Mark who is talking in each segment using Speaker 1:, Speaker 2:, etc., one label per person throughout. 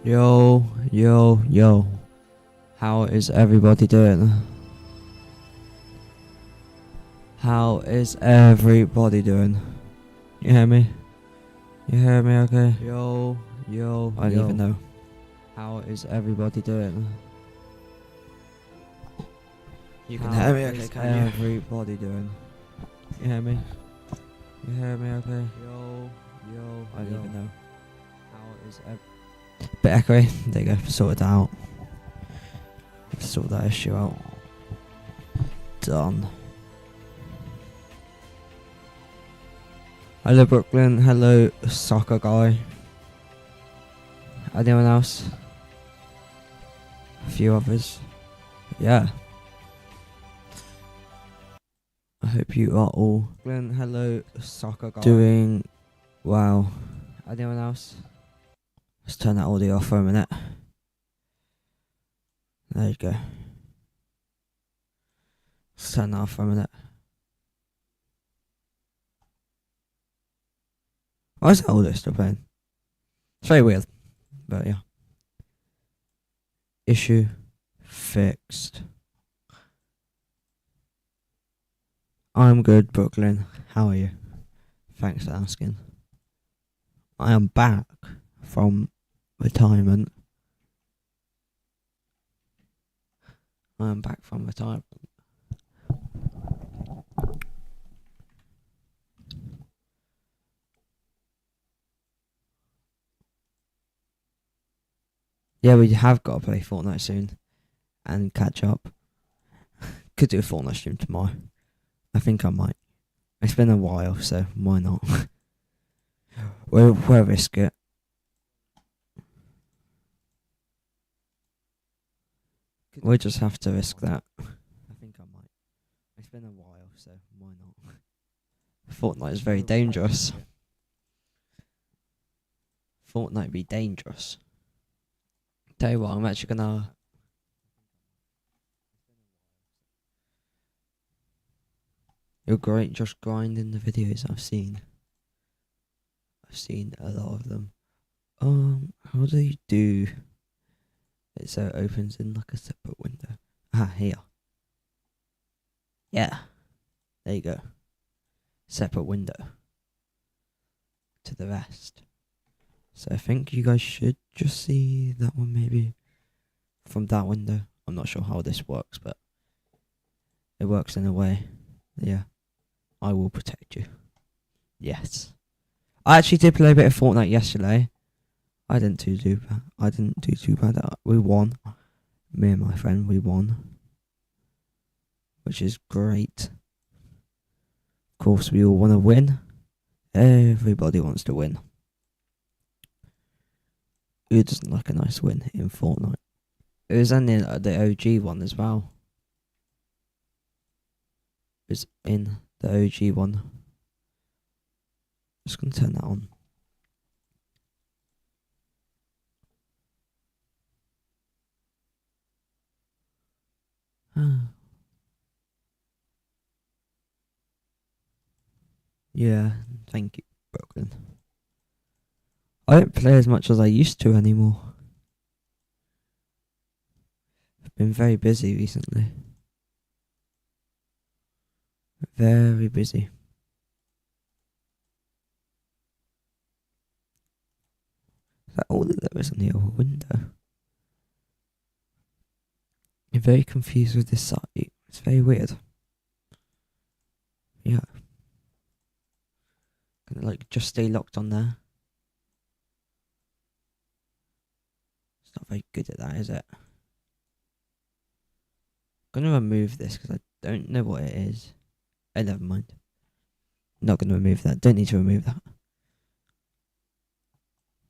Speaker 1: Yo, yo, yo. How is everybody doing? How is everybody doing? You hear me? You hear me okay? Yo, yo, I don't even know. How is everybody doing? You can hear me okay, can you? Everybody doing? You hear me? You hear me okay? Yo, yo, I don't even know. How is bit echoey. There you go, sorted that out. Sort that issue out. Done. Hello Brooklyn, hello soccer guy. Anyone else? A few others. Yeah. I hope you are all Brooklyn, hello soccer guy. Doing well. Anyone else? Let's turn that audio off for a minute. There you go. Let's turn that off for a minute. Why is that audio still playing? It's very weird. But yeah. Issue fixed. I'm good, Brooklyn. How are you? Thanks for asking. I am back from retirement. I am back from retirement. Yeah, we have got to play Fortnite soon and catch up. Could do a Fortnite stream tomorrow. I think I might. It's been a while, so why not? we'll risk it. We'll just have to risk that. I think I might. It's been a while, so why not? Fortnite is very dangerous. Fortnite be dangerous. Tell you what, I'm actually gonna... You're great just grinding the videos I've seen. I've seen a lot of them. How do you do... It so it opens in like a separate window. Ah, here. Yeah. There you go. Separate window. To the rest. So I think you guys should just see that one maybe from that window. I'm not sure how this works, but it works in a way. Yeah. I will protect you. Yes. I actually did play a bit of Fortnite yesterday. I didn't do too bad. We won. Me and my friend, we won. Which is great. Of course, we all want to win. Everybody wants to win. Who doesn't like a nice win in Fortnite? It was in the OG one as well. It was in the OG one. Just gonna turn that on. Yeah, thank you, Brooklyn. I don't play as much as I used to anymore. I've been very busy recently. Very busy. Is that all that there is on the other window? You're very confused with this site. It's very weird. Yeah. Gonna like just stay locked on there. It's not very good at that, is it? I'm gonna remove this because I don't know what it is. Oh, never mind. Not gonna remove that. Don't need to remove that.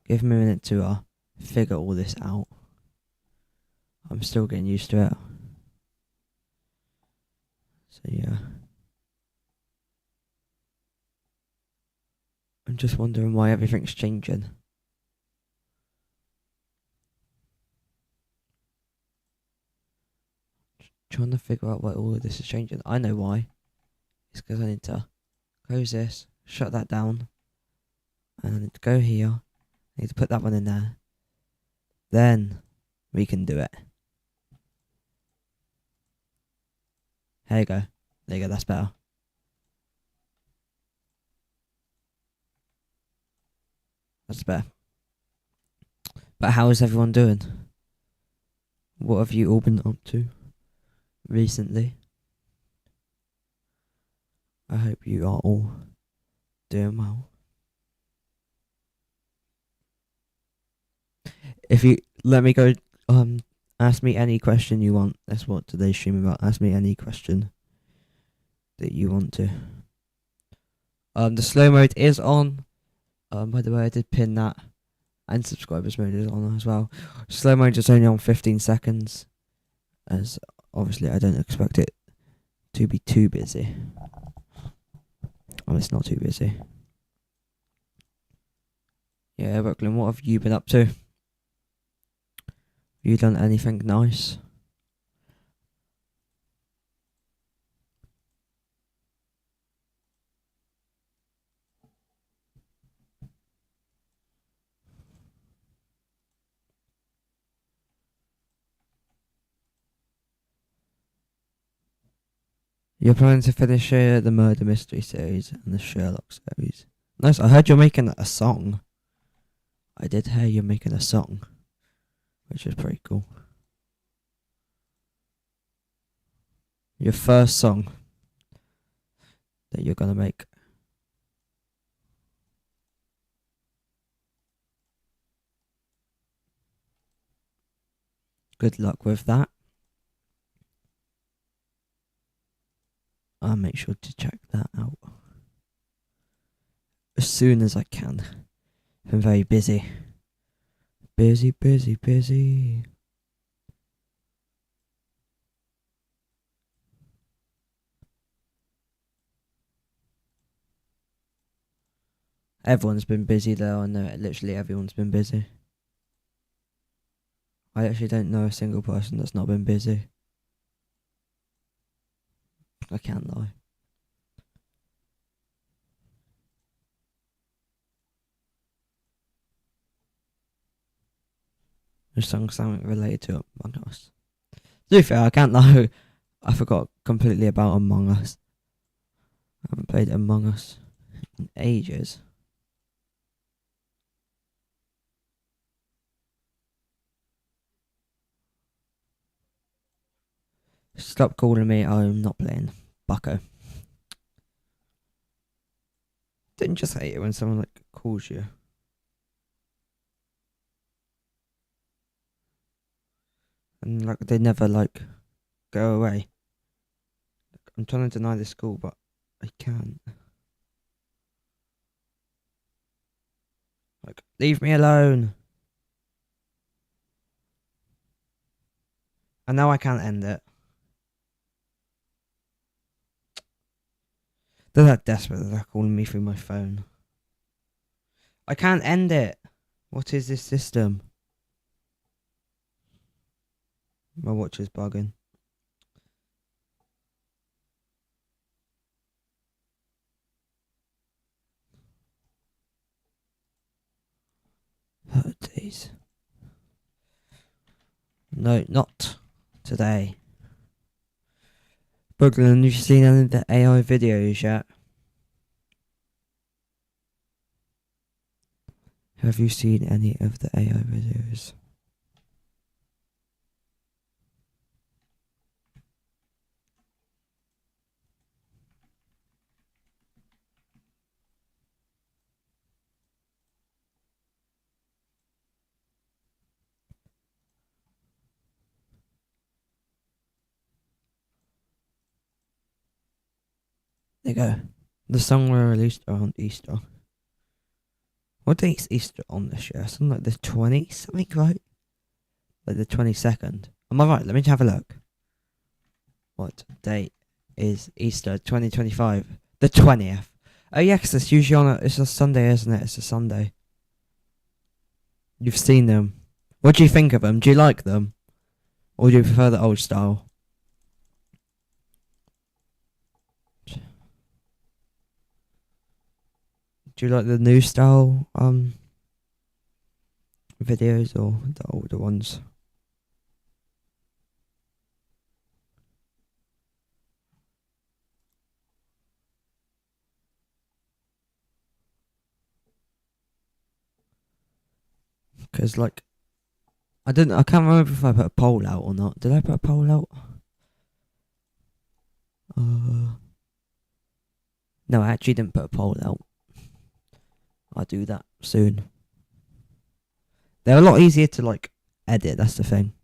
Speaker 1: Give me a minute to figure all this out. I'm still getting used to it. So yeah. I'm just wondering why everything's changing. Trying to figure out why all of this is changing. I know why. It's because I need to close this, shut that down, and I need to go here. I need to put that one in there. then we can do it. There you go. There you go, that's better. That's better. But how is everyone doing? What have you all been up to recently? I hope you are all doing well. If you let me go, ask me any question you want. That's what today's stream about. Ask me any question that you want to. The slow mode is on. By the way, I did pin that, and subscribers mode is on as well. Slow mode is only on 15 seconds, as obviously I don't expect it to be too busy. It's not too busy. Yeah, Brooklyn, what have you been up to? Have you done anything nice? You're planning to finish the murder mystery series and the Sherlock series. Nice. I heard you're making a song. I did hear you're making a song, which is pretty cool. Your first song that you're gonna make. Good luck with that. I'll make sure to check that out as soon as I can. I'm very busy. Busy. Everyone's been busy though, I know literally everyone's been busy. I actually don't know a single person that's not been busy. I can't lie. There's something related to Among Us. To be fair, I can't lie. I forgot completely about Among Us. I haven't played Among Us in ages. Stop calling me. I'm not playing. Bucko. Didn't just hate it when someone like calls you. And like they never like go away. I'm trying to deny this call, but I can't. Like, leave me alone. And now I can't end it. They're that desperate that they're calling me through my phone. I can't end it. What is this system? My watch is bugging. Oh, days. No, not today. Brooklyn, have you seen any of the AI videos yet? Have you seen any of the AI videos? There you go. The song were released around Easter. What date's Easter on this year? Something like the 20th, something, right? Like the 22nd. Am I right? Let me have a look. What date is Easter 2025? The 20th. Oh yeah, 'cause it's usually on it's a Sunday, isn't it? It's a Sunday. You've seen them. What do you think of them? Do you like them? Or do you prefer the old style? Do you like the new style videos or the older ones? Because like I can't remember if I put a poll out or not. Did I put a poll out? No, I actually didn't put a poll out. I'll do that soon. They're a lot easier to like edit. That's the thing.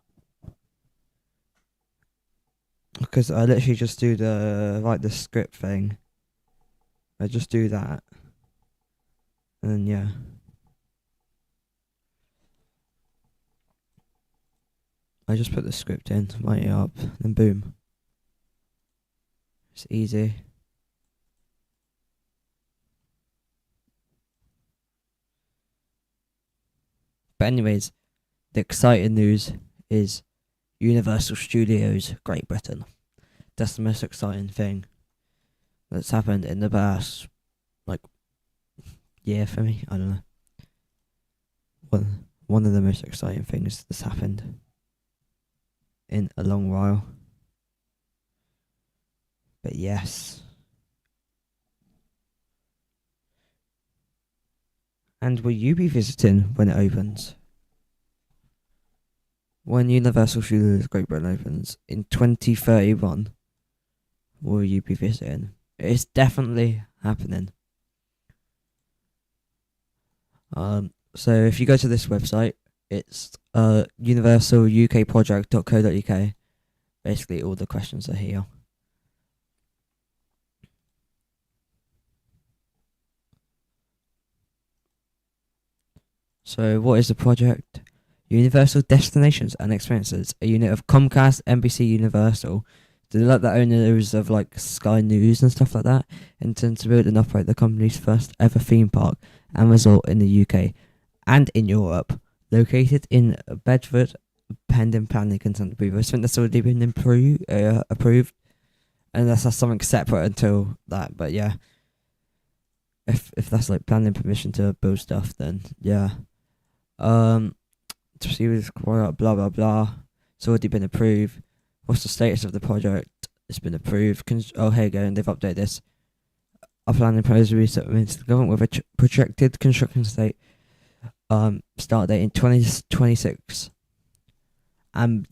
Speaker 1: Because I literally just do the script thing. I just do that, and then yeah. I just put the script in, write it up, then boom. It's easy. But anyways, the exciting news is Universal Studios Great Britain. That's the most exciting thing that's happened in the past, like, year for me. I don't know. One of the most exciting things that's happened in a long while. But yes. And will you be visiting when it opens? When Universal Studios Great Britain opens in 2031, will you be visiting? It's definitely happening. So if you go to this website, it's universalukproject.co.uk. Basically, all the questions are here. So, what is the project? Universal Destinations and Experiences, a unit of Comcast, NBC Universal. They're like the owners of like Sky News and stuff like that, intend to build and operate the company's first ever theme park and resort in the UK and in Europe, located in Bedford, pending planning consent approval. I think that's already been approved, and that's something separate until that. But yeah, if that's like planning permission to build stuff, then yeah. To see what's blah blah blah. It's already been approved. What's the status of the project? It's been approved. Here you go, and they've updated this. Our planning proposal resubmitted to the government with a projected construction start date in 2026.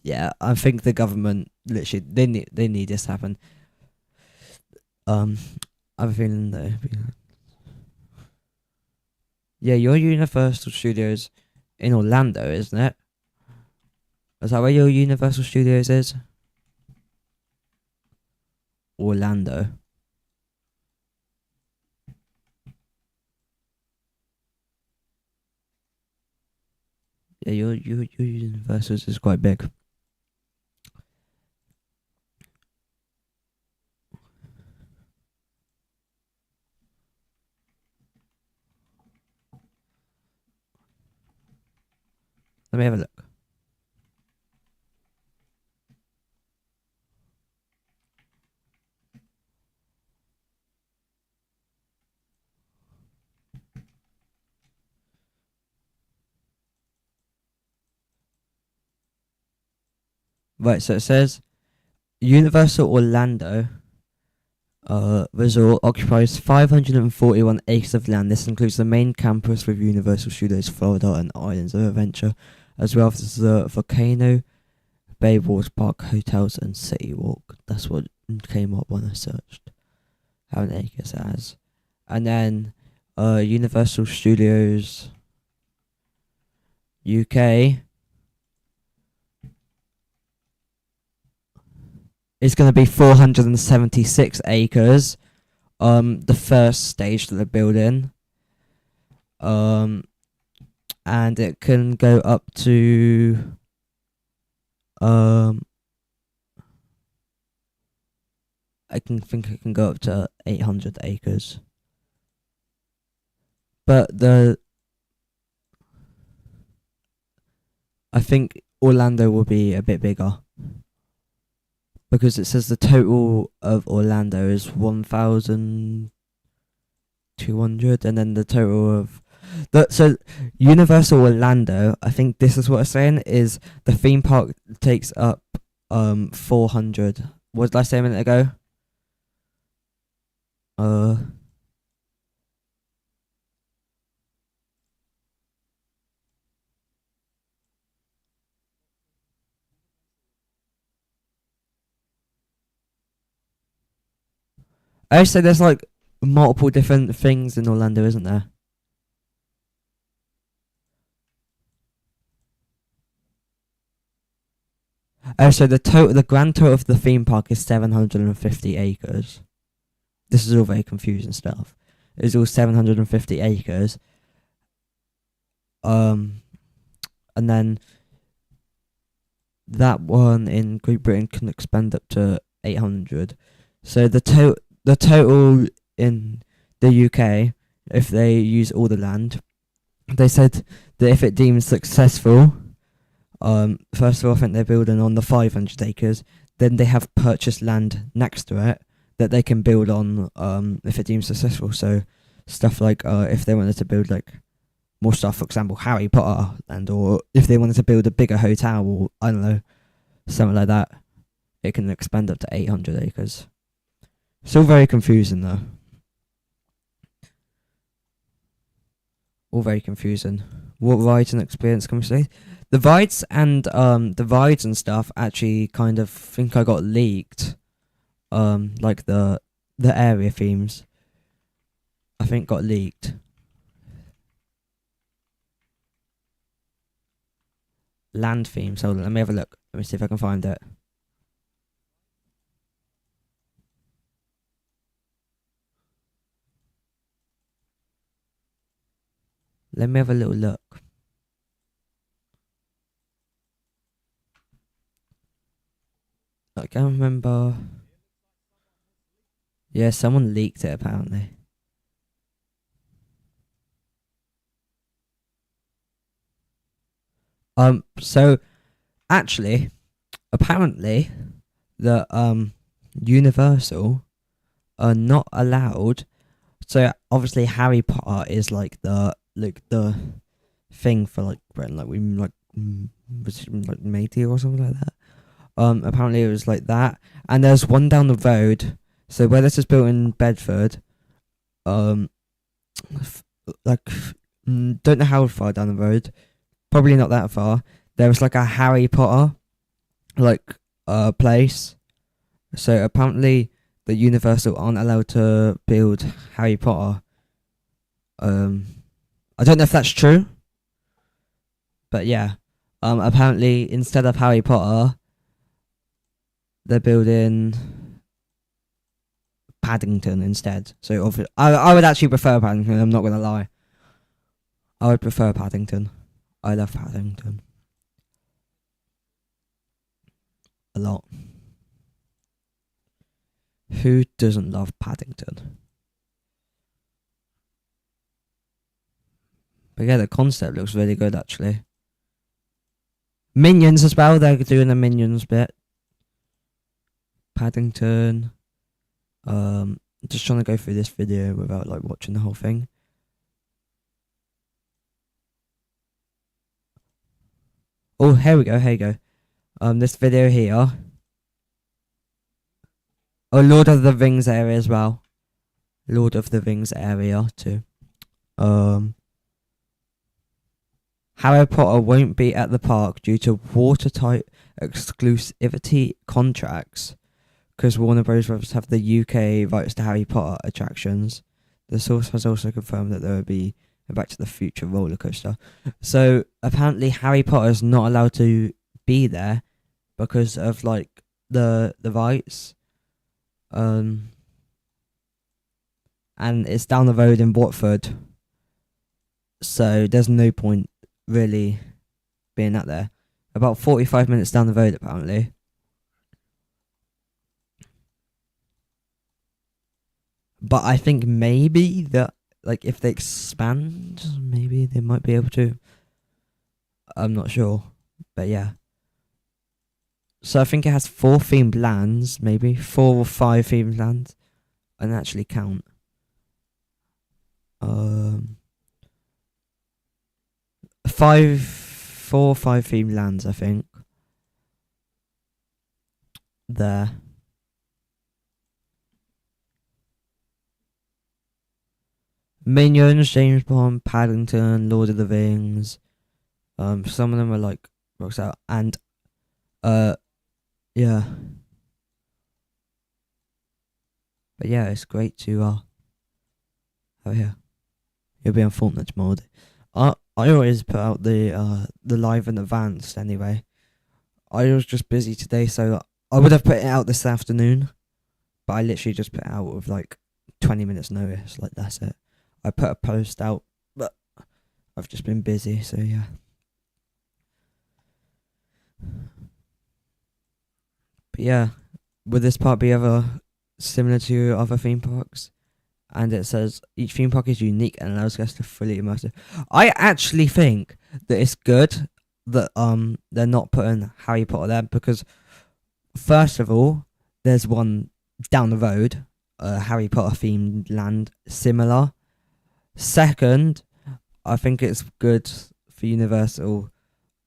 Speaker 1: Yeah, I think the government literally they need this to happen. I have a feeling that. Yeah, your Universal Studios in Orlando, isn't it? Is that where your Universal Studios is? Orlando. Yeah, your Universal's is quite big. Let me have a look. Right, so it says Universal Orlando resort occupies 541 acres of land. This includes the main campus with Universal Studios Florida and Islands of Adventure, as well as the Volcano Bay Water Park hotels and City Walk. That's what came up when I searched how many acres it has. And then Universal Studios UK is going to be 476 acres. The first stage that they're building. And it can go up to I think it can go up to 800 acres. But I think Orlando will be a bit bigger. Because it says the total of Orlando is 1,200, and then the total of So Universal Orlando, I think this is what it's saying, is the theme park takes up 400. What did I say a minute ago? I said there's like multiple different things in Orlando, isn't there? Oh, so the grand total of the theme park is 750 acres. This is all very confusing stuff. It's all 750 acres. And then that one in Great Britain can expand up to 800. So the total in the UK, if they use all the land, they said that if it deems successful, first of all, I think they're building on the 500 acres. Then they have purchased land next to it that they can build on if it deems successful. So stuff like if they wanted to build like more stuff, for example, Harry Potter land, or if they wanted to build a bigger hotel, or I don't know, something like that, it can expand up to 800 acres. Still very confusing though. All very confusing. What rides and experience can we say? The rides and stuff actually kind of think I got leaked. Like the area themes, I think got leaked. Land themes. Hold on, let me have a look. Let me see if I can find it. Let me have a little look. I can't remember. Yeah, someone leaked it apparently. So actually, apparently, the Universal are not allowed. So obviously, Harry Potter is like the thing for like Britain, like we like was it like Matey or something like that. Apparently it was like that, and there's one down the road. So where this is built in Bedford, don't know how far down the road, probably not that far. There was like a Harry Potter, like place. So apparently the Universal aren't allowed to build Harry Potter. I don't know if that's true, but yeah. Apparently instead of Harry Potter, they're building Paddington instead. So I would actually prefer Paddington. I'm not gonna lie. I would prefer Paddington. I love Paddington a lot. Who doesn't love Paddington? But yeah, the concept looks really good actually. Minions as well. They're doing the Minions bit. Paddington. Just trying to go through this video without like watching the whole thing. Oh, here we go. Here you go. This video here. Oh, Lord of the Rings area as well. Lord of the Rings area too. Harry Potter won't be at the park due to watertight exclusivity contracts, because Warner Bros. Have the UK rights to Harry Potter attractions. The source has also confirmed that there will be a Back to the Future roller coaster. So apparently Harry Potter is not allowed to be there because of like the rights. And it's down the road in Watford. So there's no point really being out there. About 45 minutes down the road apparently. But I think maybe that, like, if they expand, maybe they might be able to. I'm not sure. But yeah. So I think it has 4 themed lands, maybe. 4 or 5 themed lands. I didn't actually count. 4 or 5 themed lands, I think. There. Minions, James Bond, Paddington, Lord of the Rings. Some of them are like rocks out, and yeah. But yeah, it's great to have here. You'll be on Fortnite tomorrow. I always put out the live and advanced anyway. I was just busy today, so I would have put it out this afternoon, but I literally just put it out with like 20 minutes notice. Like that's it. I put a post out, but I've just been busy, so yeah. But yeah, would this part be ever similar to other theme parks? And it says each theme park is unique and allows guests to fully immerse it. I actually think that it's good that they're not putting Harry Potter there, because first of all, there's one down the road, a Harry Potter themed land similar. Second, I think it's good for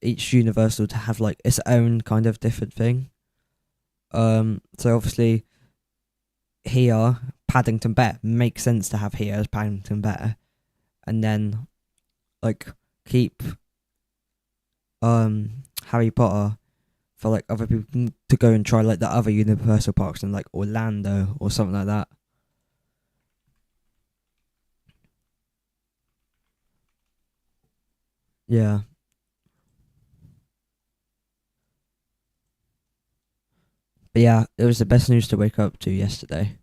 Speaker 1: each Universal to have like its own kind of different thing. So obviously here, Paddington Bear makes sense to have here as Paddington Bear, and then like keep Harry Potter for like other people to go and try like the other Universal parks in like Orlando or something like that. Yeah. But yeah, it was the best news to wake up to yesterday.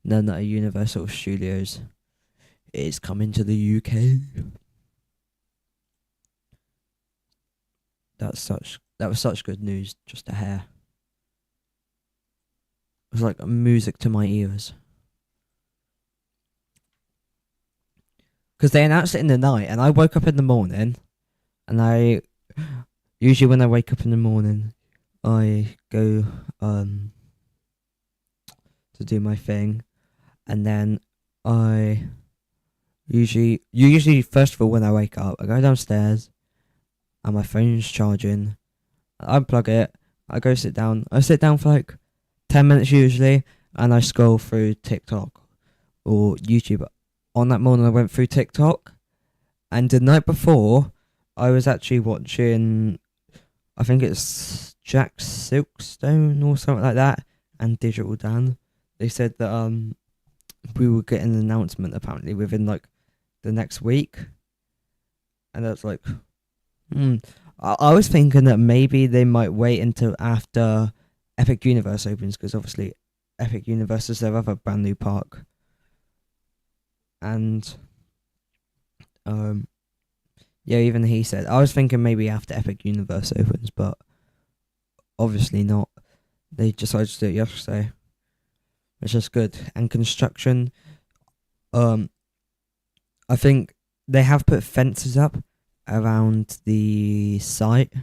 Speaker 1: Then that Universal Studios is coming to the UK. That was such good news just to hear. It was like music to my ears. Because they announced it in the night, and I woke up in the morning, and I usually when I wake up in the morning, I go to do my thing, and then I usually first of all when I wake up, I go downstairs, and my phone's charging. I unplug it. I go sit down. I sit down for like 10 minutes usually, and I scroll through TikTok or YouTube. On that morning, I went through TikTok, and the night before, I was actually watching, I think it's Jack Silkstone or something like that, and Digital Dan. They said that we will get an announcement apparently within like the next week, and I was like, I was thinking that maybe they might wait until after Epic Universe opens, because obviously Epic Universe is their other brand new park. And yeah, even he said, I was thinking maybe after Epic Universe opens, but obviously not. They decided to do it yesterday, which is good. And construction, I think they have put fences up around the site.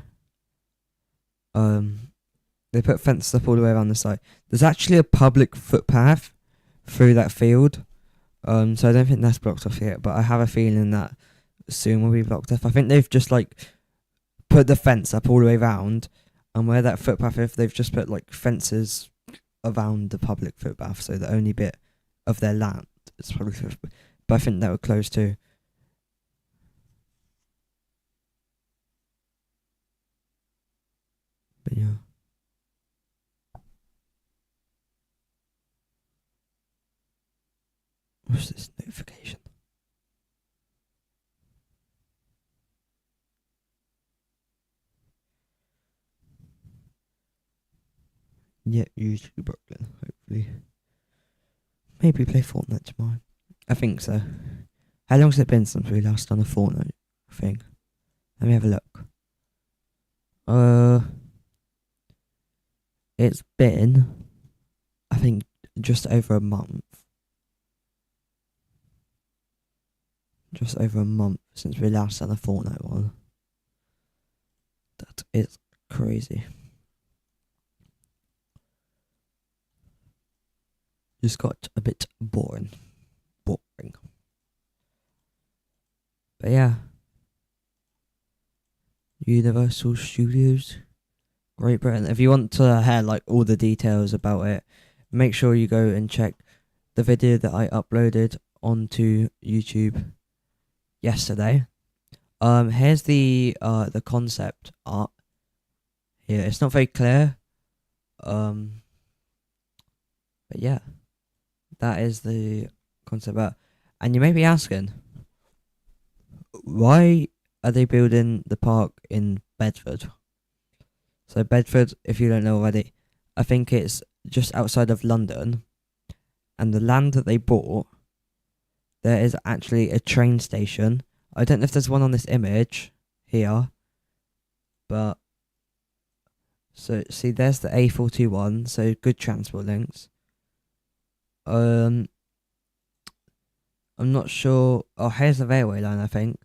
Speaker 1: They put fences up all the way around the site. There's actually a public footpath through that field. So I don't think that's blocked off yet, but I have a feeling that soon will be blocked off. I think they've just like put the fence up all the way around, and where that footpath is, they've just put like fences around the public footpath, so the only bit of their land is public footpath. But I think that would close too. But yeah. What's this notification? Yeah, usually Brooklyn, hopefully. Maybe play Fortnite tomorrow. I think so. How long's it been since we last done a Fortnite thing? Let me have a look. It's been, I think, just over a month. Just over a month since we last done a Fortnite one. That is crazy. Just got a bit boring. But yeah. Universal Studios, Great Britain. If you want to hear like all the details about it, make sure you go and check the video that I uploaded onto YouTube yesterday. Here's the concept art here. It's not very clear. But yeah, that is the concept art. And you may be asking, why are they building the park in Bedford? So Bedford, if you don't know already, I think it's just outside of London. And the land that they bought, there is actually a train station. I don't know if there's one on this image here, but so see, there's the A41, so good transport links. I'm not sure. Oh, here's the railway line. I think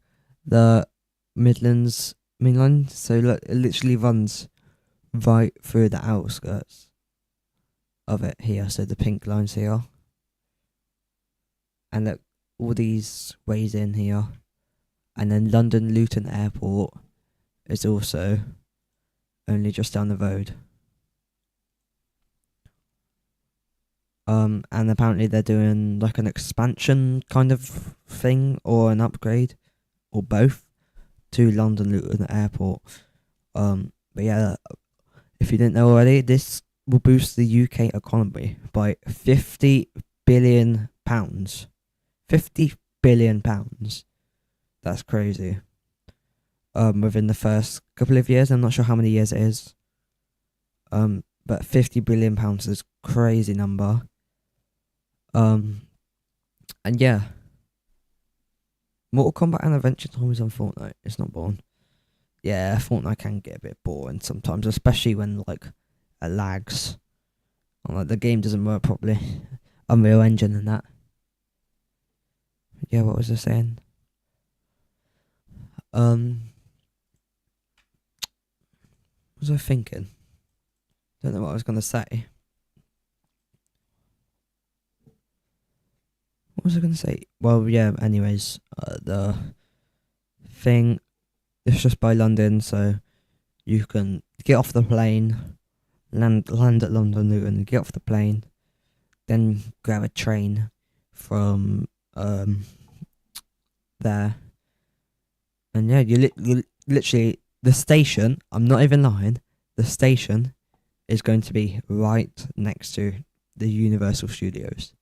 Speaker 1: the Midlands Main Line. So look, it literally runs right through the outskirts of it here. So the pink lines here, and look, all these ways in here, and then London Luton Airport is also only just down the road. And apparently they're doing like an expansion kind of thing or an upgrade or both to London Luton Airport. But yeah, if you didn't know already, this will boost the UK economy by £50 billion. £50 billion. That's crazy. Within the first couple of years, I'm not sure how many years it is. But £50 billion is a crazy number. And yeah, Mortal Kombat and Adventure Time is on Fortnite. It's not boring. Yeah, Fortnite can get a bit boring sometimes, especially when like it lags, and like the game doesn't work properly. Unreal Engine and that. Yeah, what was I saying? What was I thinking? Don't know what I was gonna say. What was I gonna say? Well, yeah. Anyways, the thing is just by London, so you can get off the plane, land at London Luton, get off the plane, then grab a train from there, and yeah, you literally the station. I'm not even lying. The station is going to be right next to the Universal Studios.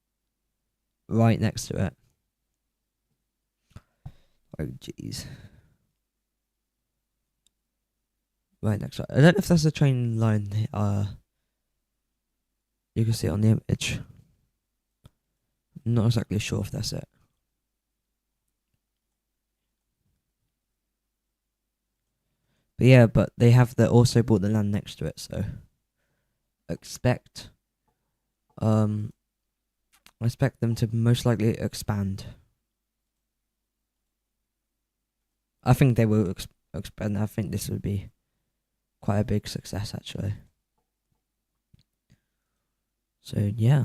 Speaker 1: Right next to it. Oh jeez. Right next to it. I don't know if there's a train line. You can see it on the image. I'm not exactly sure if that's it. But yeah, but they have also bought the land next to it, so expect I expect them to most likely expand. I think they will expand. I think this would be quite a big success, actually. So yeah.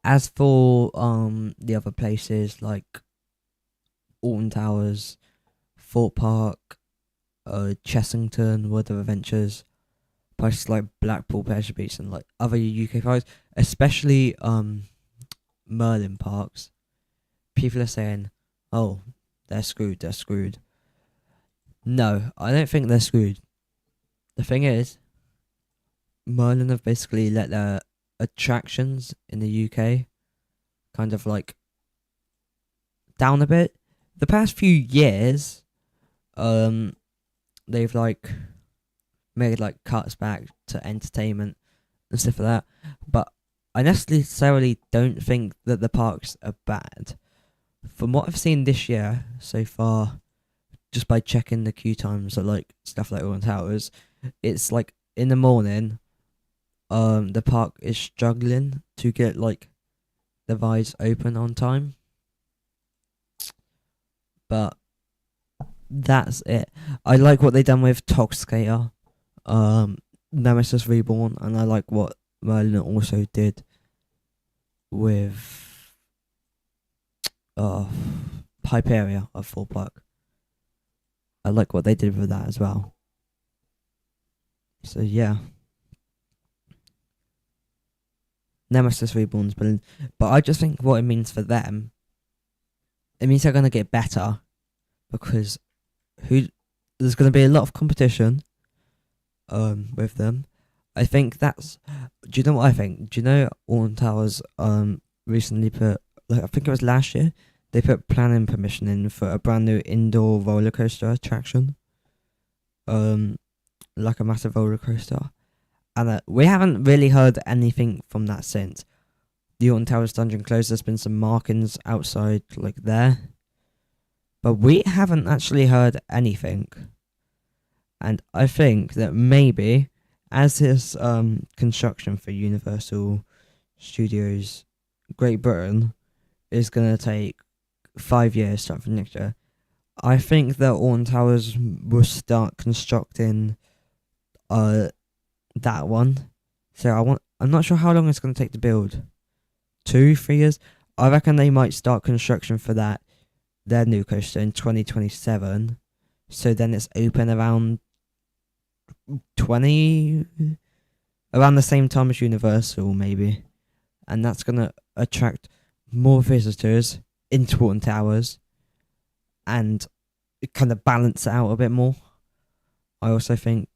Speaker 1: As for the other places like Alton Towers, Thorpe Park, Chessington, World of Adventures, places like Blackpool Pleasure Beach and like other UK parks, especially Merlin parks, people are saying, oh, they're screwed. No, I don't think they're screwed. The thing is, Merlin have basically let their attractions in the UK kind of like down a bit. The past few years, they've like made like cuts back to entertainment and stuff like that. But I necessarily don't think that the parks are bad. From what I've seen this year so far, just by checking the queue times at like stuff like Alton Towers, it's like in the morning, the park is struggling to get like the rides open on time. But that's it. I like what they done with Toxcater, Nemesis Reborn, and I like what Merlin also did with Hyperia of Thorpe Park. I I like what they did with that as well. So yeah, Nemesis Reborn's brilliant, but I just think what it means for them, it means they're gonna get better because there's gonna be a lot of competition with them. I think that's. Do you know what I think? Do you know Alton Towers recently put, like, I think it was last year, they put planning permission in for a brand new indoor roller coaster attraction. Like a massive roller coaster, and we haven't really heard anything from that since. The Alton Towers dungeon closed. There's been some markings outside, like there, but we haven't actually heard anything. And I think that maybe, as this construction for Universal Studios Great Britain is going to take 5 years, starting from next year, I think that Alton Towers will start constructing that one. So I'm not sure how long it's going to take to build. 2-3 years. I reckon they might start construction for their new coaster in 2027. So then it's open around around the same time as Universal, maybe, and that's gonna attract more visitors into Alton Towers and kind of balance it out a bit more. I also think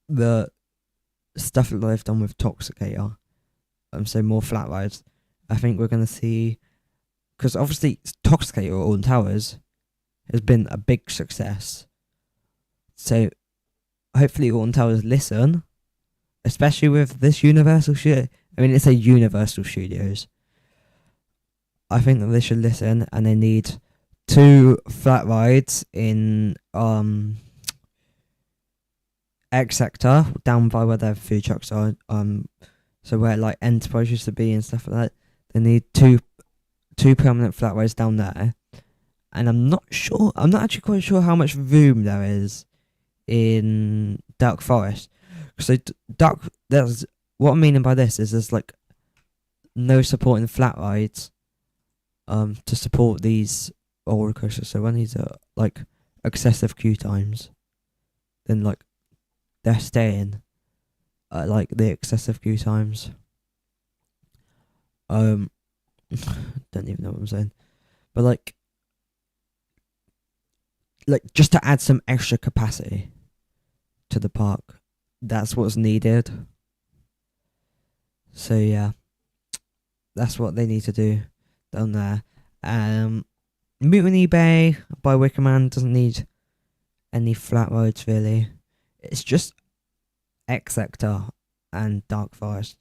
Speaker 1: the stuff that they've done with Toxicator, so more flat rides, I think we're gonna see, because obviously Toxicator at Alton Towers has been a big success. So hopefully Alton Towers listen, especially with this Universal shit. I mean, it's a Universal Studios. I think that they should listen, and they need 2 flat rides in X sector, down by where their food trucks are. So where like Enterprise used to be and stuff like that. They need two permanent flat rides down there, and I'm not actually quite sure how much room there is in Dark Forest. So there's what I'm meaning by this is there's like no support in flat rides to support these roller coasters. So when these are like excessive queue times, then like they're staying at like the excessive queue times. Don't even know what I'm saying, but like just to add some extra capacity to the park, that's what's needed. So yeah, that's what they need to do down there. Mutiny Bay by Wicker Man doesn't need any flat roads really. It's just X Sector and Dark Forest.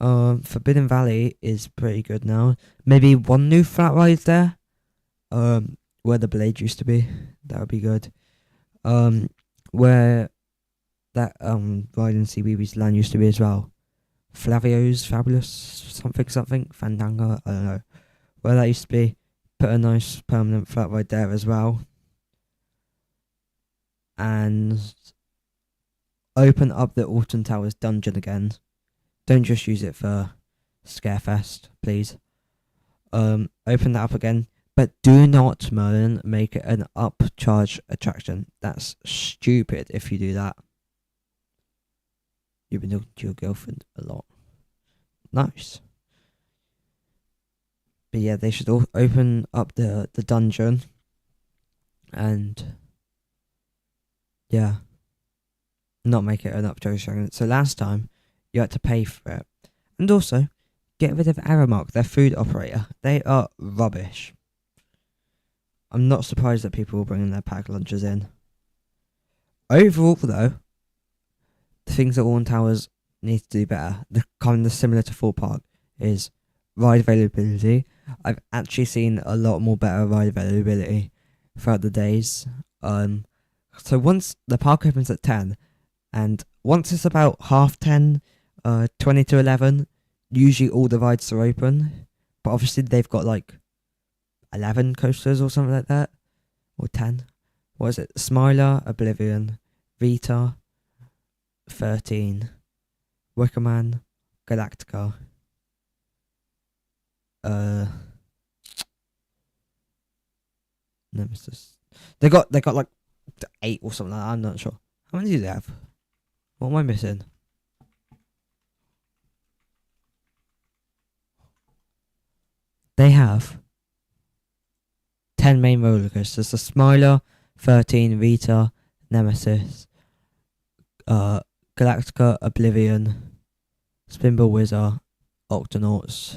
Speaker 1: Forbidden Valley is pretty good now. Maybe one new flat ride there. Where the Blade used to be, that would be good. Where that ride in CBeebies Land used to be as well. Flavio's Fabulous something Fandango, I don't know. Where that used to be, put a nice permanent flat ride there as well. And open up the Alton Towers dungeon again. Don't just use it for Scarefest, please. Open that up again. But do not, Merlin, make it an upcharge attraction. That's stupid if you do that. You've been talking to your girlfriend a lot. Nice. But yeah, they should all open up the dungeon. And yeah, not make it an upcharge attraction. So last time, you had to pay for it. And also, get rid of Aramark, their food operator. They are rubbish. I'm not surprised that people are bringing their pack lunches in. Overall, though, the things that Alton Towers need to do better, the kind of similar to Thorpe Park, is ride availability. I've actually seen a lot more better ride availability throughout the days. So once the park opens at 10, and once it's about 10:30, 20 to 11, usually all the rides are open. But obviously they've got like 11 coasters or something like that, or 10. What is it? Smiler, Oblivion, Vita, 13, Wickerman, Galactica. Nemesis. They got like 8 or something like that. I'm not sure. How many do they have? What am I missing? They have 10 main roller coasters. The Smiler, 13, Vita, Nemesis, Galactica, Oblivion, Spinball Wizard, Octonauts.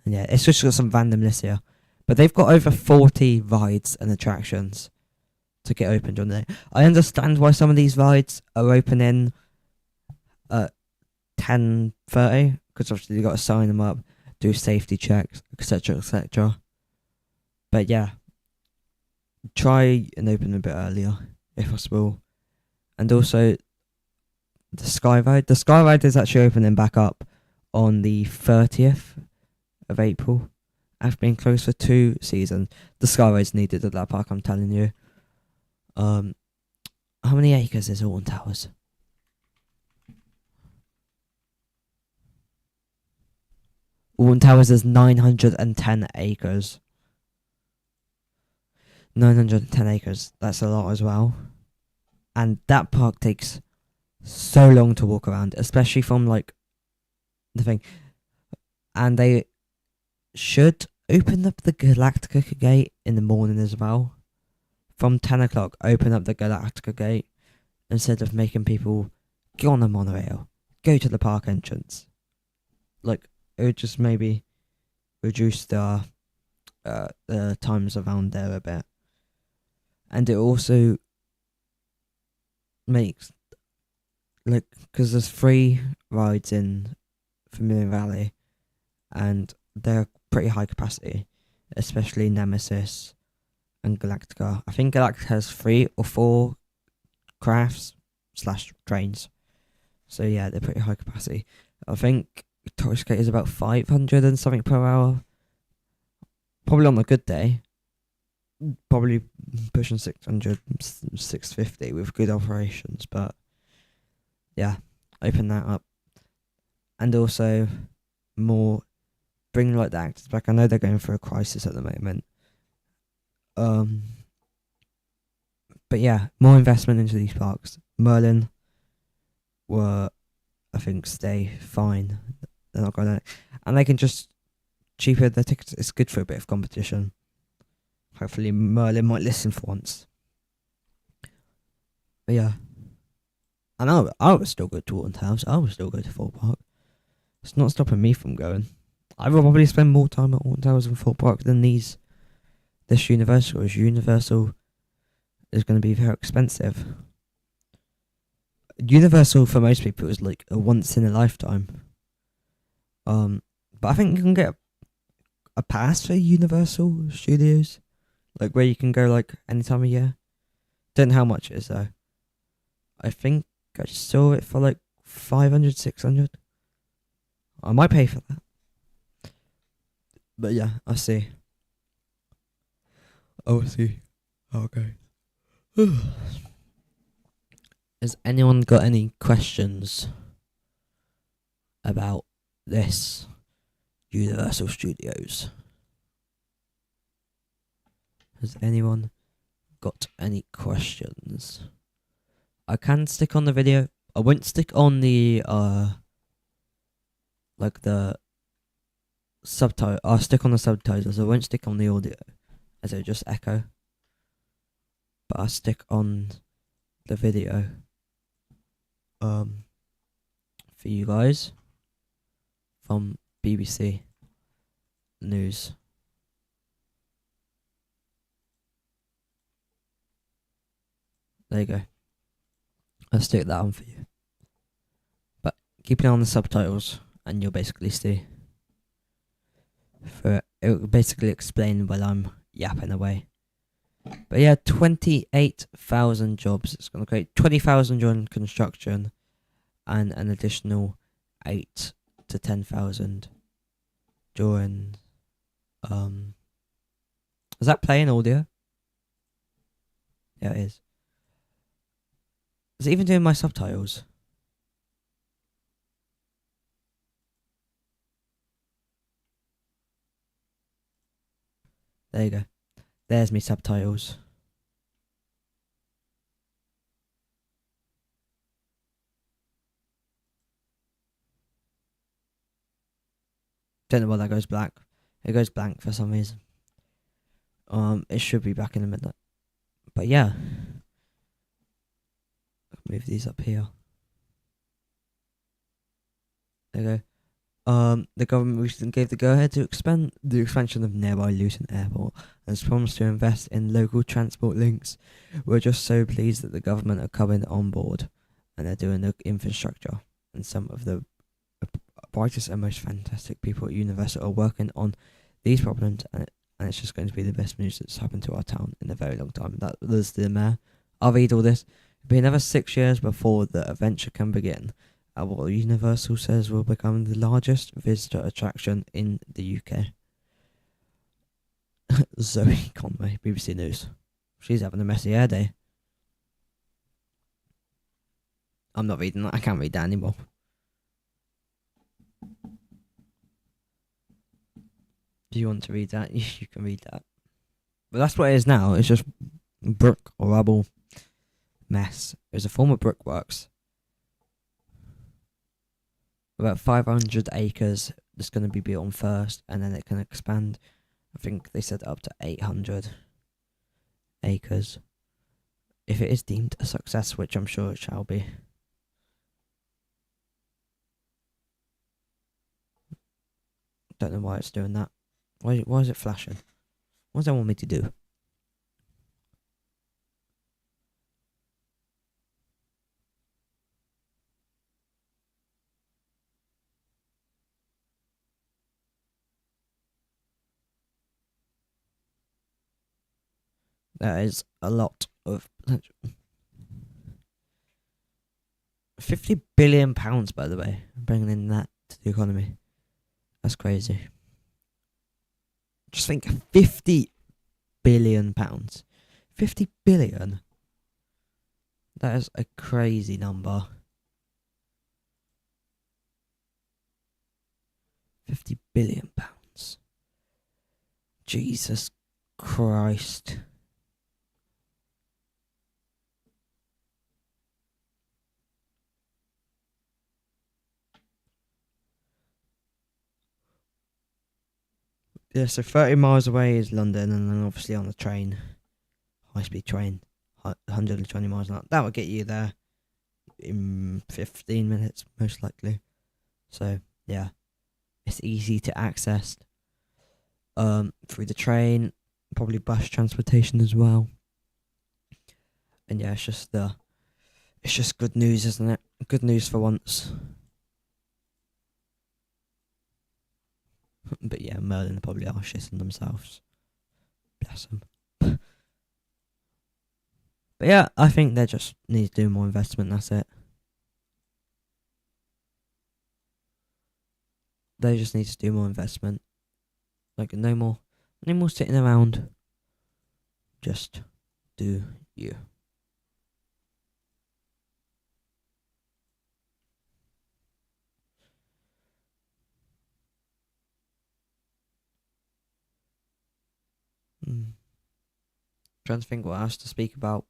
Speaker 1: And yeah, it's just got some random lists here. But they've got over 40 rides and attractions to get opened on there. I understand why some of these rides are opening at 10:30, because obviously you've got to sign them up, do safety checks, etc, etc. But yeah, try and open a bit earlier if possible. And also the Sky Ride. The Sky Ride is actually opening back up on the 30th of April. After being closed for 2 seasons. The Sky Ride's needed at that park, I'm telling you. How many acres is Alton Towers? Alton Towers is 910 acres. 910 acres. That's a lot as well. And that park takes so long to walk around, especially from like the thing. And they should open up the Galactica gate in the morning as well. From 10 o'clock, open up the Galactica gate instead of making people get on the monorail, go to the park entrance. Like, it would just maybe reduce the times around there a bit. And it also makes, like, because there's 3 rides in Familiar Valley, and they're pretty high capacity, especially Nemesis and Galactica. I think Galactica has 3 or 4 crafts / trains. So yeah, they're pretty high capacity. I think Tourist Gate is about 500 and something per hour. Probably on a good day. Probably pushing 600, 650 with good operations. But yeah, open that up. And also more, bring like the actors back. I know they're going through a crisis at the moment. But yeah, more investment into these parks. Merlin were, I think, stay fine. They're not going to, and they can just cheaper their tickets. It's good for a bit of competition. Hopefully Merlin might listen for once. But yeah, I know I was still good to Alton Towers. I was still good to Fort Park. It's not stopping me from going. I will probably spend more time at Alton Towers and Fort Park than this Universal. As Universal is going to be very expensive. Universal for most people is like a once in a lifetime. But I think you can get a pass for Universal Studios, like where you can go like any time of year. Don't know how much it is though. I think I saw it for like 500, 600. I might pay for that. But yeah, I see. Oh, I see. Okay. Has anyone got any questions about this Universal Studios? Has anyone got any questions? I can stick on the video. I won't stick on the like the subtitle. I'll stick on the subtitles. I won't stick on the audio, as it just echo. But I'll stick on the video for you guys from BBC News. There you go. I'll stick that on for you. But keep it on the subtitles and you'll basically see. It will basically explain while I'm yapping away. But yeah, 28,000 jobs. It's going to create 20,000 during construction and an additional 8 to 10,000 during is that playing audio? Yeah, it is. Is it even doing my subtitles? There you go. There's me subtitles. Don't know why that goes black. It goes blank for some reason. It should be back in the middle. But yeah. Move these up here. There you go. The government recently gave the go-ahead to expand the expansion of nearby Luton Airport and has promised to invest in local transport links. We're just so pleased that the government are coming on board and they're doing the infrastructure. And some of the brightest and most fantastic people at university are working on these problems, and it's just going to be the best news that's happened to our town in a very long time. That was the mayor. I'll read all this. It'll be another 6 years before the adventure can begin. What Universal says will become the largest visitor attraction in the UK. Zoe Conway, BBC News. She's having a messy hair day. I'm not reading that. I can't read that anymore. Do you want to read that? You can read that. But that's what it is now. It's just brick or rubble mess. It was a former brickworks. About 500 acres that's going to be built on first, and then it can expand. I think they said up to 800 acres. If it is deemed a success, which I'm sure it shall be. Don't know why it's doing that. Why is it flashing? What does that want me to do? That is a lot of potential. £50 billion, by the way, bringing in that to the economy. That's crazy. Just think, £50 billion. 50 billion. That is a crazy number. £50 billion. Jesus Christ. Yeah, so 30 miles away is London, and then obviously on the train, high-speed train, 120 miles an hour. That will get you there in 15 minutes, most likely. So, yeah, it's easy to access through the train, probably bus transportation as well. And yeah, it's just good news, isn't it? Good news for once. But yeah, Merlin probably are shitting themselves. Bless them. But yeah, I think they just need to do more investment, that's it. They just need to do more investment. Like, no more sitting around. Just do you. Trying to think what else to speak about.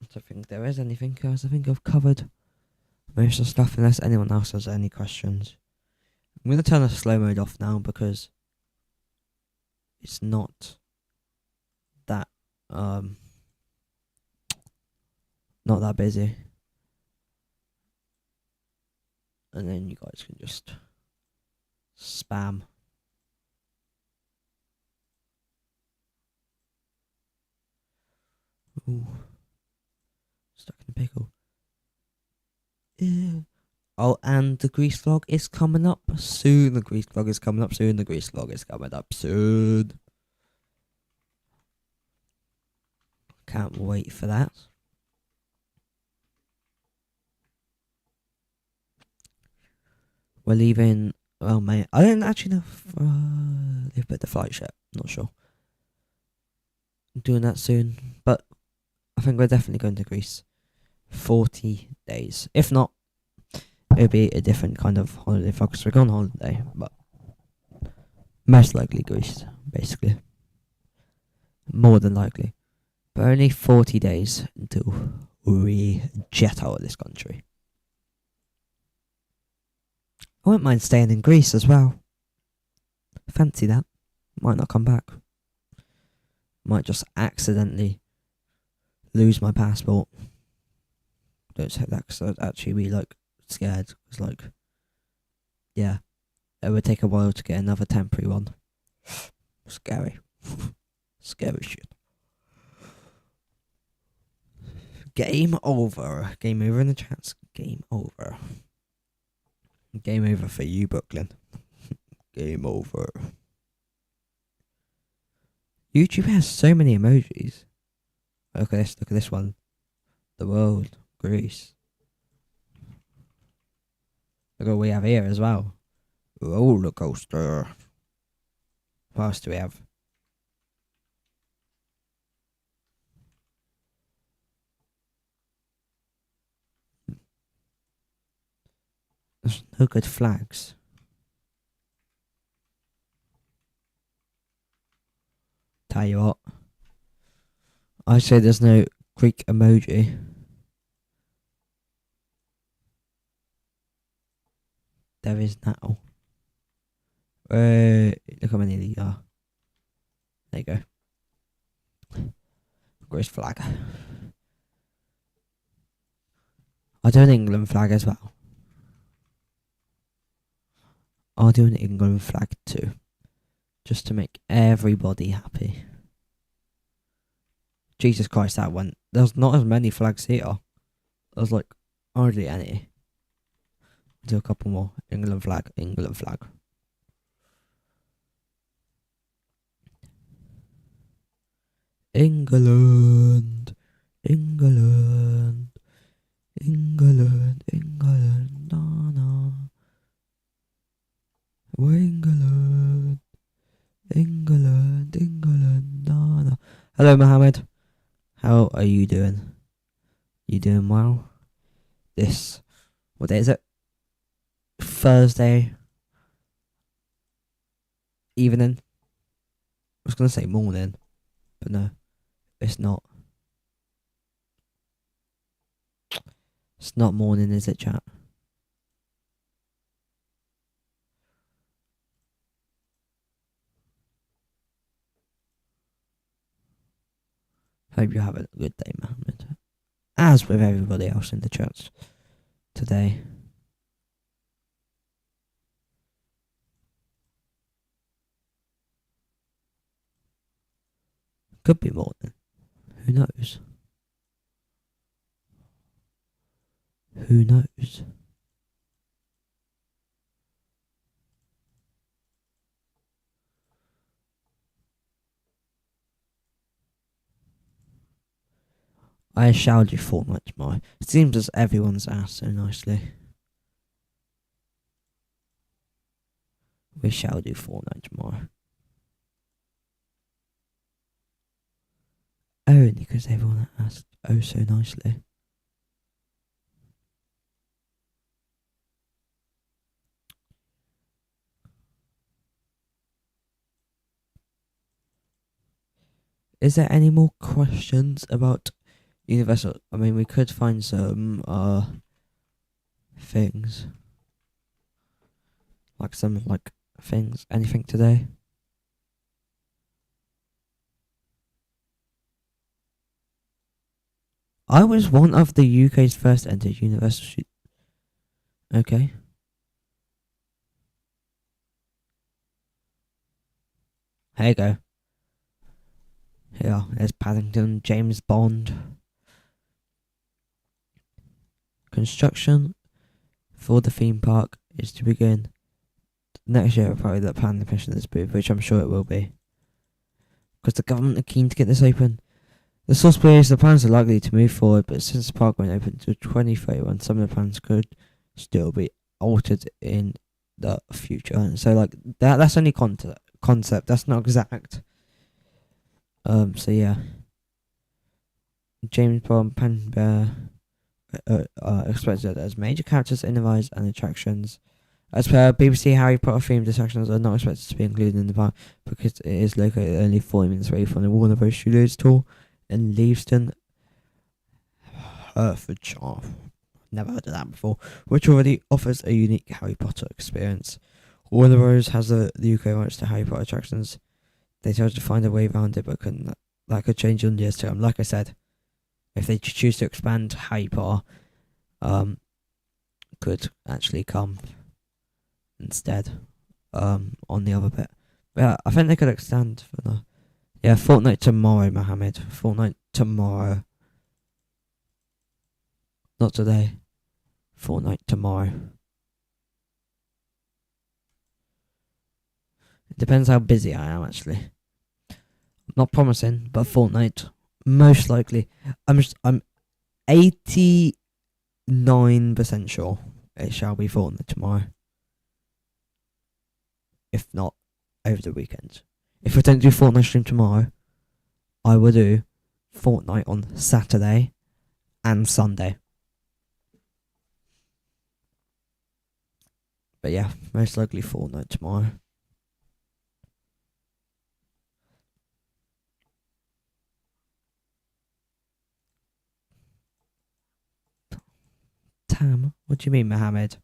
Speaker 1: I don't think there is anything else. I think I've covered most of the stuff, unless anyone else has any questions. I'm going to turn the slow mode off now because it's not that not that busy. And then you guys can just spam. Ooh. Stuck in a pickle. Yeah. Oh, and the Grease vlog is coming up soon. The Grease vlog is coming up soon. The Grease vlog is coming up soon. Can't wait for that. We're leaving. Oh, mate. I don't actually know if they've put the flight yet. Not sure. Doing that soon. But I think we're definitely going to Greece. 40 days. If not, it'll be a different kind of holiday vlog because we're going on holiday. But most likely Greece, basically. More than likely. But only 40 days until we jet out of this country. I wouldn't mind staying in Greece as well. Fancy that. Might not come back. Might just accidentally lose my passport. Don't say that because I'd actually be like scared. It's like, yeah, it would take a while to get another temporary one. Scary. Scary shit. Game over. Game over in the chats. Game over. Game over for you, Brooklyn. Game over. YouTube has so many emojis. Look at this one. The world. Greece. Look what we have here as well. Roller coaster. What else do we have? There's no good flags. Tell you what. I say there's no Greek emoji. There is now. Look how many of these are. There you go. Greece flag. I'll do an England flag as well. I'll do an England flag too. Just to make everybody happy. Jesus Christ, that one. There's not as many flags here. There's like hardly any. Do a couple more. England flag, England flag. England, England, England, England, na na. England, England, England, na na. Hello, Mohammed. How are you doing? You doing well? What day is it? Thursday evening. I was gonna say morning, but no, it's not. It's not morning, is it, chat? Hope you're having a good day, Mohammed. As with everybody else in the chats today. Could be morning. Who knows? Who knows? I shall do Fortnite tomorrow. It seems as everyone's asked so nicely. We shall do Fortnite tomorrow. Only because everyone asked oh so nicely. Is there any more questions about Universal? I mean, we could find some things. Like some things. Anything today? I was one of the UK's first to enter Universal. Okay. Here you go. Here, there's Paddington, James Bond. Construction for the theme park is to begin next year, probably the planning permission this booth, which I'm sure it will be. Because the government are keen to get this open. The source believes the plans are likely to move forward, but since the park won't open until 2031, some of the plans could still be altered in the future. So that's only concept. That's not exact. So yeah. James Bond, Pan Bear expected as major characters in the rides and attractions. As per BBC, Harry Potter themed attractions are not expected to be included in the park because it is located only 40 minutes away from the Warner Bros. Studios tour in Leavesden, Hertfordshire. never heard of that before. Which already offers a unique Harry Potter experience. Warner Bros. Has the UK rights to Harry Potter attractions. They tried to find a way around it, but couldn't. That could change in years to come. Like I said, if they choose to expand Harry Potter, could actually come instead, on the other bit. But yeah, I think they could extend for the. Yeah, fortnight tomorrow, Mohammed. Fortnight tomorrow. Not today. Fortnight tomorrow. It depends how busy I am, actually. I'm not promising, but fortnight. Most likely. I'm 89% sure it shall be fortnight tomorrow. If not, over the weekend. If we don't do fortnight stream tomorrow, I will do fortnight on Saturday and Sunday. But yeah, most likely fortnight tomorrow. Tam? What do you mean, Mohammed?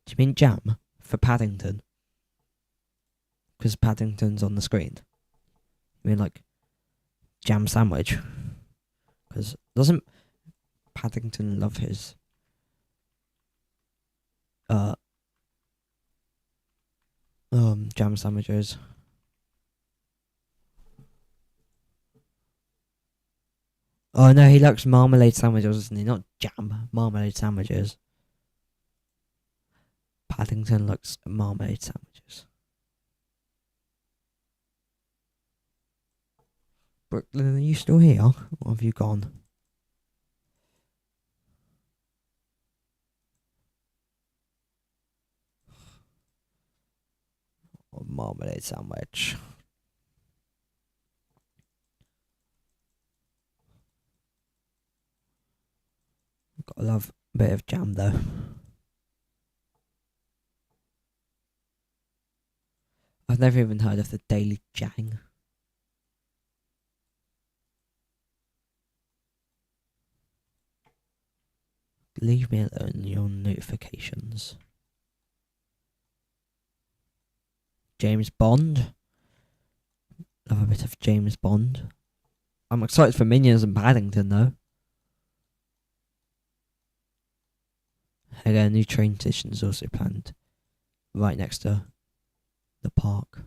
Speaker 1: Do you mean jam for Paddington? Because Paddington's on the screen. You mean like jam sandwich? Because doesn't Paddington love his jam sandwiches? Oh no, he likes marmalade sandwiches, doesn't he? Not jam, marmalade sandwiches. Paddington likes marmalade sandwiches. Brooklyn, are you still here? Or have you gone? Or marmalade sandwich. Gotta love a bit of jam though. I've never even heard of the Daily Jang. Leave me alone, your notifications. James Bond. Love a bit of James Bond. I'm excited for Minions and Paddington though. Again, a new train station is also planned right next to the park.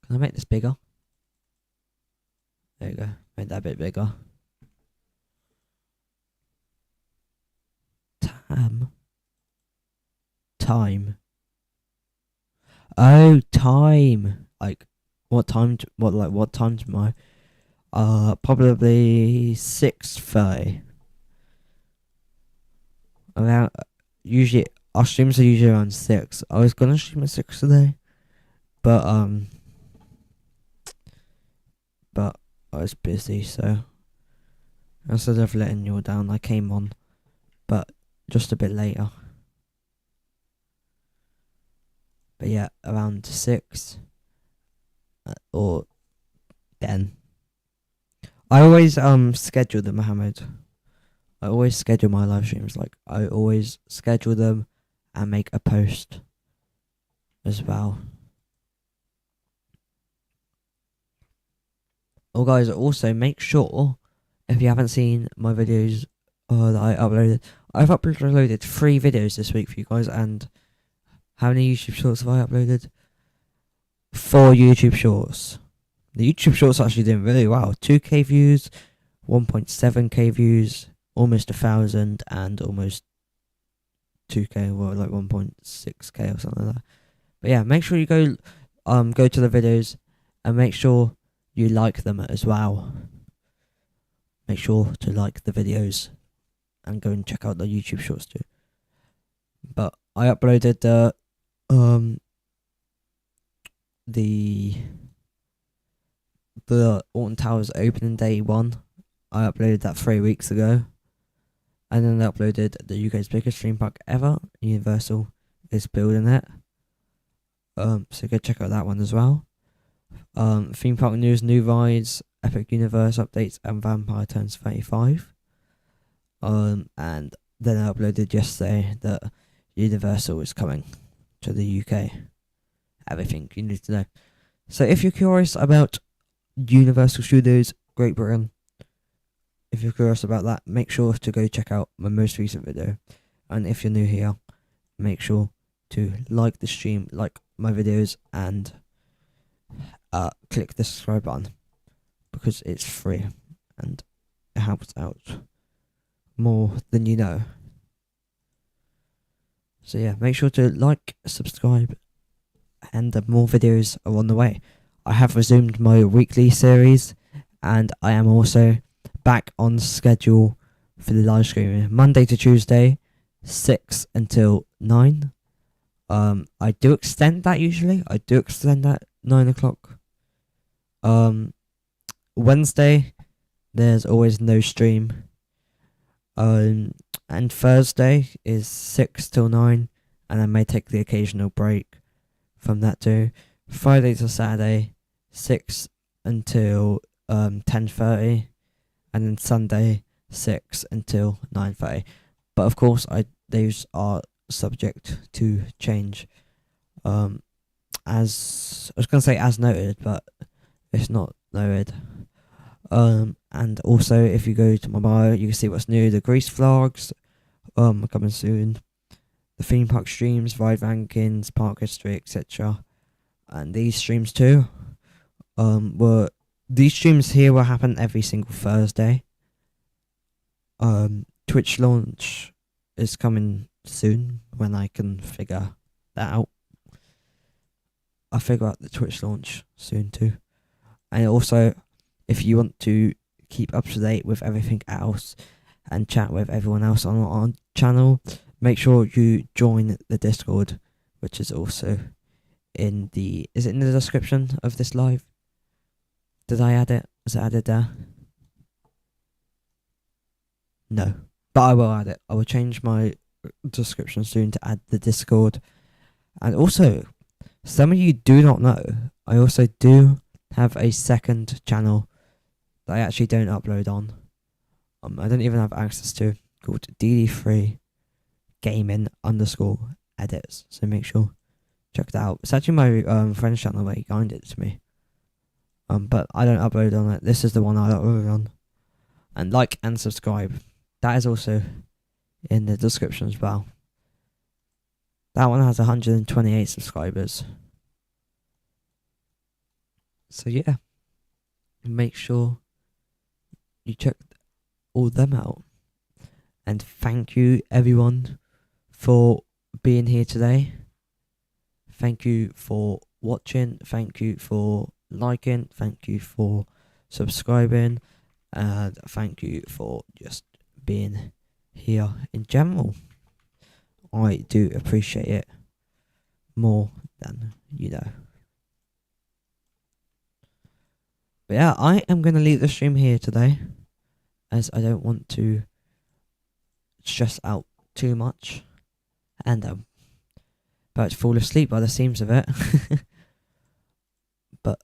Speaker 1: Can I make this bigger? There you go. Make that a bit bigger. Time. Oh, time. Like, what time? What time tomorrow? Probably 6:30. Around. Usually, our streams are usually around 6. I was gonna stream at 6 today, but I was busy, so instead of letting you all down, I came on, but just a bit later. But yeah, around 6 or 10. I always schedule them, Mohammed. I always schedule my live streams. Like, I always schedule them and make a post as well. Oh, guys, also make sure, if you haven't seen my videos that I uploaded, I've uploaded 3 videos this week for you guys. And how many YouTube shorts have I uploaded? 4 YouTube shorts. The YouTube shorts are actually doing really well. 2k views, 1.7k views, almost 1,000, and almost 2k, well, like 1.6k or something like that. But yeah, make sure you go to the videos and make sure you like them as well. Make sure to like the videos and go and check out the YouTube shorts too. But I uploaded the Alton Towers opening day 1. I uploaded that 3 weeks ago. And then I uploaded the UK's biggest theme park ever. Universal is building it. So go check out that one as well. Theme park news, new rides, Epic Universe updates and Vampire turns 35. And then I uploaded yesterday that Universal is coming to the UK. Everything you need to know. So if you're curious about Universal Studios Great Britain, if you're curious about that, make sure to go check out my most recent video. And if you're new here, make sure to like the stream, like my videos, and click the subscribe button, because it's free and it helps out more than you know. So yeah, make sure to like, subscribe, and more videos are on the way. I have resumed my weekly series, and I am also back on schedule for the live streaming, Monday to Tuesday, 6 until 9. I do extend that usually. I do extend that 9 o'clock. Wednesday, there's always no stream. And Thursday is 6 till 9, and I may take the occasional break from that too. Friday to Saturday, 6 until 10:30, and then Sunday 6 until 9:30. But of course, those are subject to change. As I was gonna say as noted, but it's not noted. And also, if you go to my bio, you can see what's new. The Grease vlogs, are coming soon. The theme park streams, ride rankings, park history, etc. And these streams too. These streams here will happen every single Thursday. Twitch launch is coming soon when I can figure that out. I'll figure out the Twitch launch soon too. And also, if you want to keep up to date with everything else and chat with everyone else on our channel, make sure you join the Discord, which is also in the... Is it in the description of this live? Did I add it? Is it added there? No. But I will add it. I will change my description soon to add the Discord. And also, some of you do not know, I also do have a second channel that I actually don't upload on. I don't even have access to, called DD3 Gaming _ edits. So make sure check that out. It's actually my friend's channel where he guided it to me. But I don't upload on it. This is the one I upload on. And like and subscribe. That is also in the description as well. That one has 128 subscribers. So yeah, make sure you check all them out. And thank you everyone for being here today. Thank you for watching. Thank you for liking. Thank you for subscribing. And thank you for just being here in general. I do appreciate it more than you know. But yeah, I am going to leave the stream here today, as I don't want to stress out too much and about to fall asleep by the seams of it. But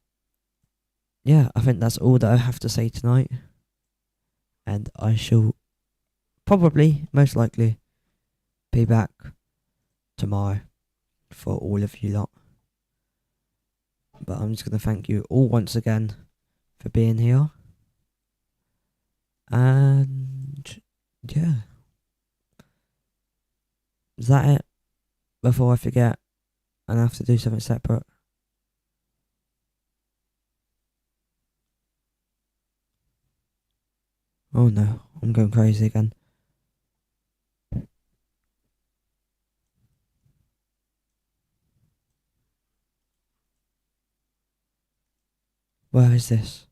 Speaker 1: yeah, I think that's all that I have to say tonight, and I shall probably, most likely, be back tomorrow for all of you lot. But I'm just going to thank you all once again for being here. And yeah, is that it? Before I forget and I have to do something separate. Oh no, I'm going crazy again. Where is this?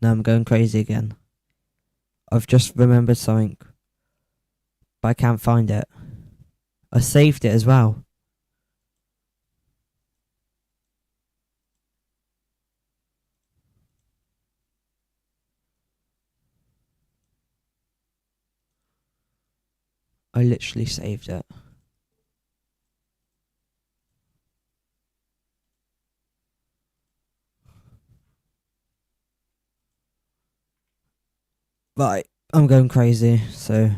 Speaker 1: No, I'm going crazy again. I've just remembered something, but I can't find it. I saved it as well. I literally saved it. Right, I'm going crazy, so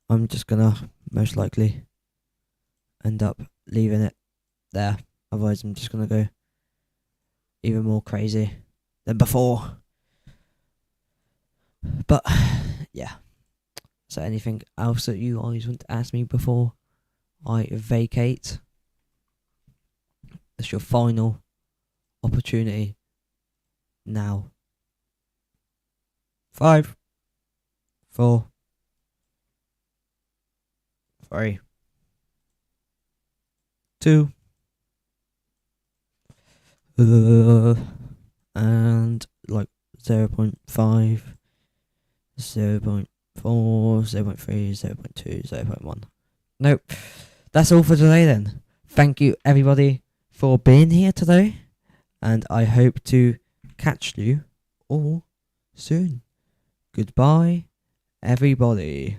Speaker 1: I'm just gonna most likely end up leaving it there. Otherwise, I'm just gonna go even more crazy than before. But yeah. So anything else that you guys want to ask me before I vacate? It's your final opportunity now. 5, 4, 3, 2, and like 0.5, 0.4, 0.3, 0.2, 0.1. Nope. That's all for today then. Thank you everybody for being here today, and I hope to catch you all soon. Goodbye, everybody.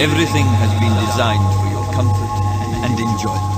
Speaker 2: Everything has been designed for your comfort and enjoyment.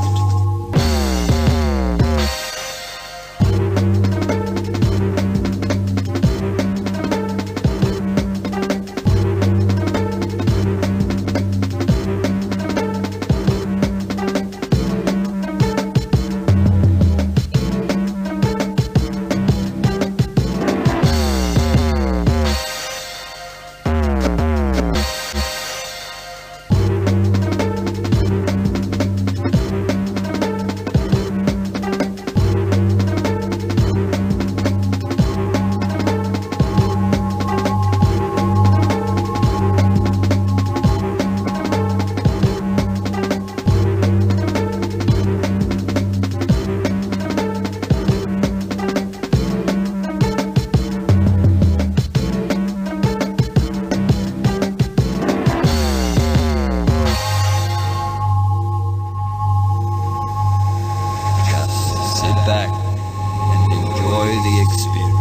Speaker 2: Sit back and enjoy the experience.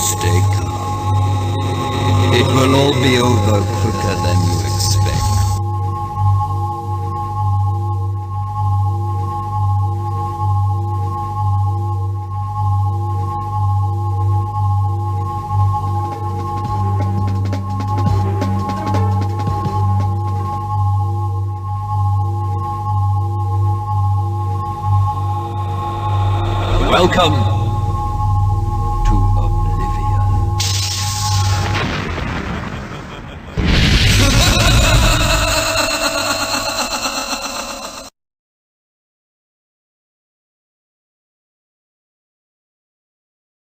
Speaker 2: Stay calm. It will all be over quicker than you expect. Welcome